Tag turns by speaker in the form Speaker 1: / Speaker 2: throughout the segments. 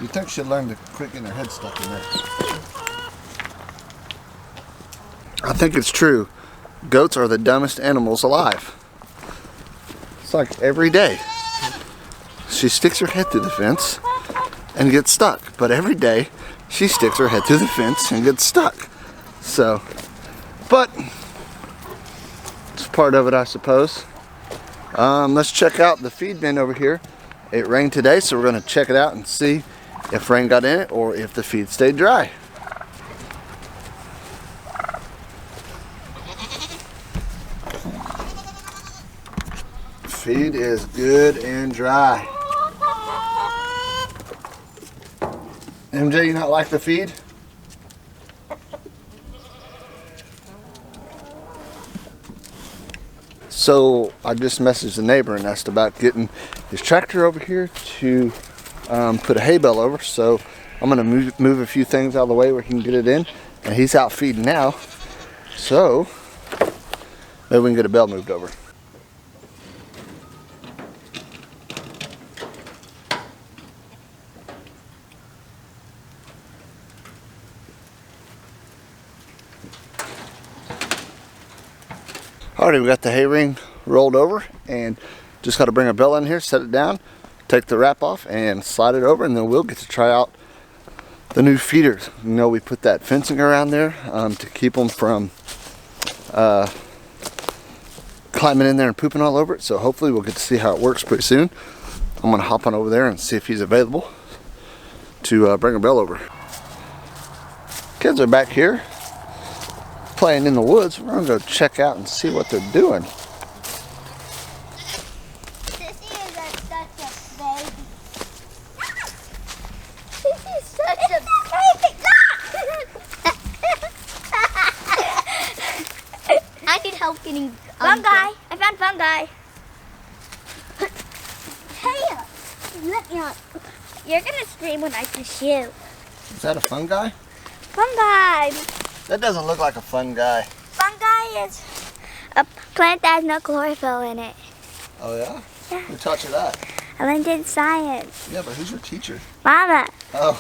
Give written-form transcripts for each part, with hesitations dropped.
Speaker 1: You'd think she'd learn to quit getting her head stuck in there. I think it's true. Goats are the dumbest animals alive. It's like every day. She sticks her head through the fence and gets stuck. But every day, she sticks her head through the fence and gets stuck. So, but it's part of it, I suppose. Let's check out the feed bin over here. It rained today, so we're going to check it out and see if rain got in it or if the feed stayed dry. Feed is good and dry. MJ, you not like the feed? So I just messaged the neighbor and asked about getting his tractor over here to put a hay bale over. So I'm gonna move a few things out of the way where he can get it in, and he's out feeding now. So maybe we can get a bale moved over. Alrighty, we got the hay ring rolled over and just got to bring a bale in here, set it down, take the wrap off and slide it over, and then we'll get to try out the new feeders. You know, we put that fencing around there to keep them from climbing in there and pooping all over it. So hopefully we'll get to see how it works pretty soon. I'm going to hop on over there and see if he's available to bring a bale over. Kids are back here playing in the woods. We're gonna go check out and see what they're doing.
Speaker 2: Sissy is such a baby. Sissy's such a baby. I need help getting fungi. I found fungi. Hey, let me out. You're gonna scream when I push you.
Speaker 1: Is that a fungi?
Speaker 2: Fungi.
Speaker 1: That doesn't look like a fungi.
Speaker 2: Fungi is a plant that has no chlorophyll in it.
Speaker 1: Oh yeah?
Speaker 2: Yeah.
Speaker 1: Who taught you that?
Speaker 2: I learned in science.
Speaker 1: Yeah, but who's your teacher?
Speaker 2: Mama.
Speaker 1: Oh.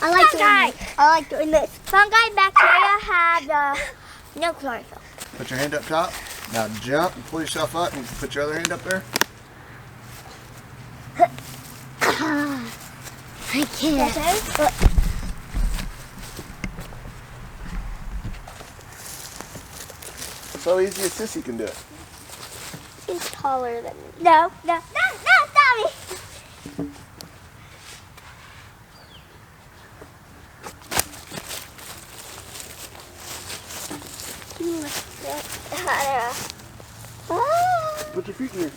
Speaker 2: I like fungi. I like doing this. Fungi and bacteria have no chlorophyll.
Speaker 1: Put your hand up top. Now jump and pull yourself up and put your other hand up there.
Speaker 2: I can't.
Speaker 1: So easy as Sissy can do it.
Speaker 2: She's taller than me. No, stop me.
Speaker 1: Put your feet in here.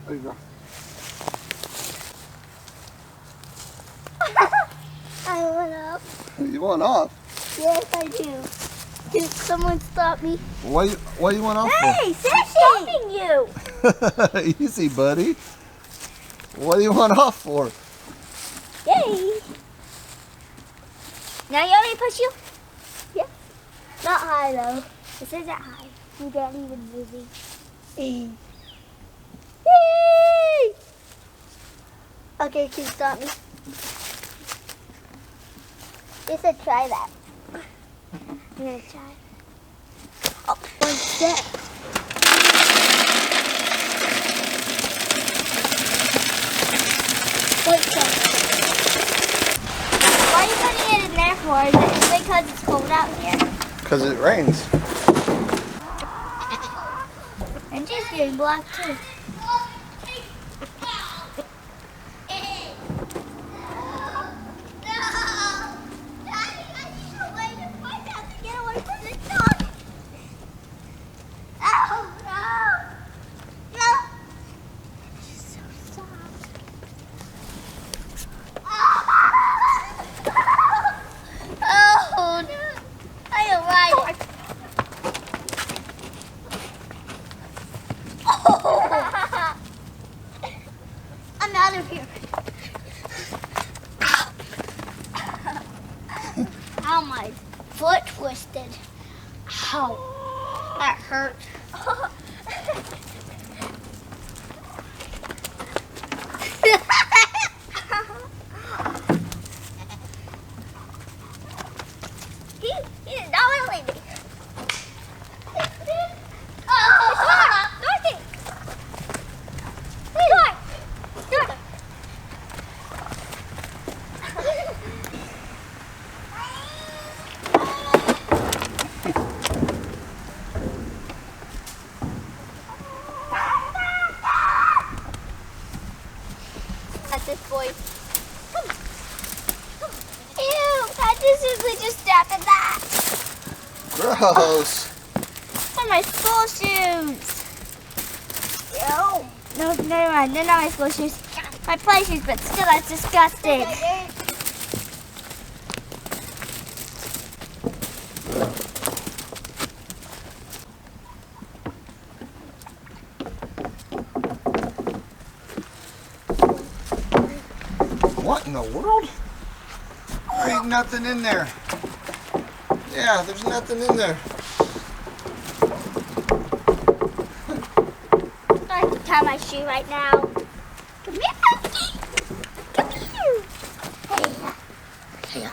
Speaker 1: There you go.
Speaker 2: I went up.
Speaker 1: You want off?
Speaker 2: Yes, I do. Did someone stop me?
Speaker 1: What you want off
Speaker 2: Hey, Sissy! Stopping you!
Speaker 1: for? Easy, buddy. What do you want off for?
Speaker 2: Yay! Now you want me to push you? Yeah. Not high though. This isn't high. You can't even move me. Yay! Okay, can you stop me? You said try that. I'm gonna try. Oh, one step. One step. Why are you putting it in there for? Is it because it's cold out here?
Speaker 1: Because it rains.
Speaker 2: And she's getting black too. I'm out of here. Ow, my foot twisted. Ow, that hurt. At this boy. Come. Ew, I just stepped in that.
Speaker 1: Gross.
Speaker 2: Oh, my school shoes. Ew. No, never mind. They're not my school shoes. My play shoes, but still, that's disgusting.
Speaker 1: What in the world? There ain't nothing in there. Yeah, there's nothing in there.
Speaker 2: I have to tie my shoe right now. Come here, Monkey. Come here.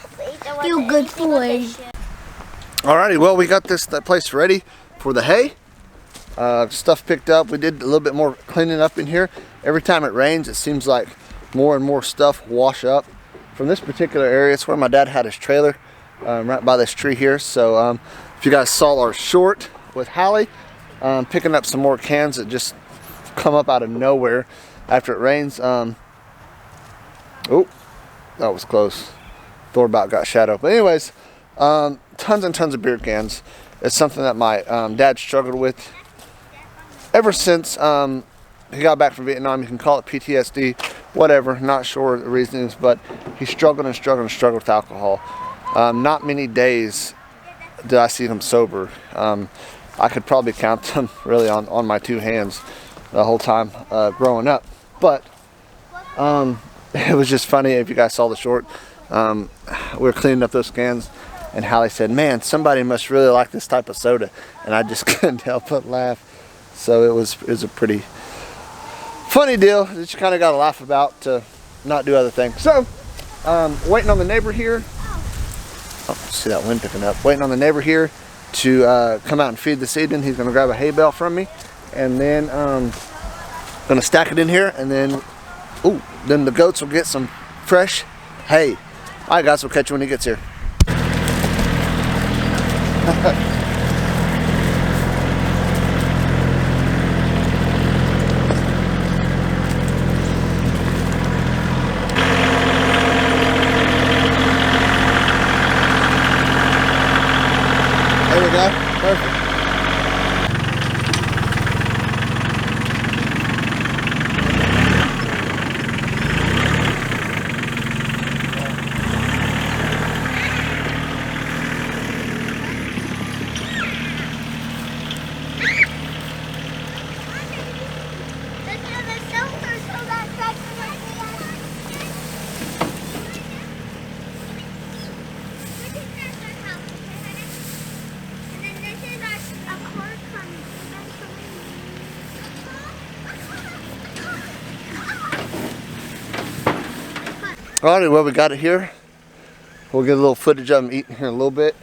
Speaker 2: Hey. You good boy.
Speaker 1: Alrighty, well, we got that place ready for the hay. Stuff picked up. We did a little bit more cleaning up in here. Every time it rains, it seems like more and more stuff wash up. From this particular area, it's where my dad had his trailer, right by this tree here. So if you guys saw our short with Hallie, picking up some more cans that just come up out of nowhere after it rains. Oh, that was close. Thor about got shadow. But anyways, tons and tons of beer cans. It's something that my dad struggled with ever since he got back from Vietnam. You can call it PTSD, whatever, not sure the reasons, but he struggled and struggled and struggled with alcohol. Not many days did I see him sober. I could probably count them really on my two hands the whole time growing up. But it was just funny. If you guys saw the short, we were cleaning up those cans, and Hallie said, "Man, somebody must really like this type of soda," and I just couldn't help but laugh. So it was a pretty funny deal that you kind of got to laugh about to not do other things. So waiting on the neighbor here. Oh, see that wind picking up. Waiting on the neighbor here to come out and feed this evening. He's going to grab a hay bale from me, and then going to stack it in here, and then then the goats will get some fresh hay. All right, guys, we'll catch you when he gets here. There we go. Perfect. Alrighty, well, we got it here. We'll get a little footage of them eating here in a little bit.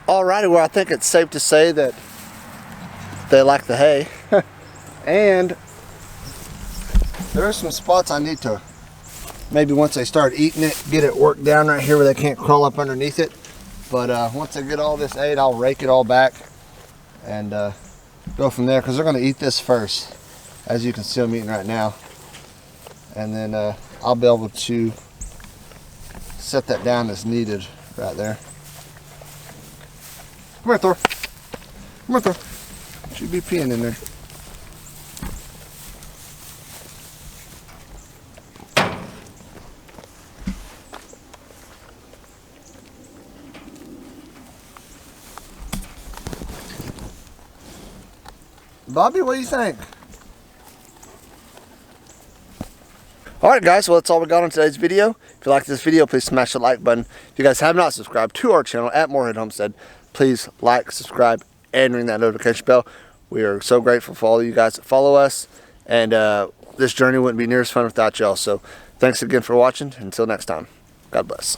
Speaker 1: Alrighty, well, I think it's safe to say that they like the hay. And there are some spots I need to, maybe once they start eating it, get it worked down right here where they can't crawl up underneath it. But once I get all this ate, I'll rake it all back and go from there, because they're going to eat this first. As you can see, I'm eating right now. And then I'll be able to set that down as needed right there. Come here, Thor. Come here, Thor. She'd be peeing in there. Bobby, what do you think? Alright guys, well that's all we got on today's video. If you like this video, please smash the like button. If you guys have not subscribed to our channel at Morehead Homestead, please like, subscribe, and ring that notification bell. We are so grateful for all of you guys that follow us. And this journey wouldn't be near as fun without y'all. So thanks again for watching. Until next time, God bless.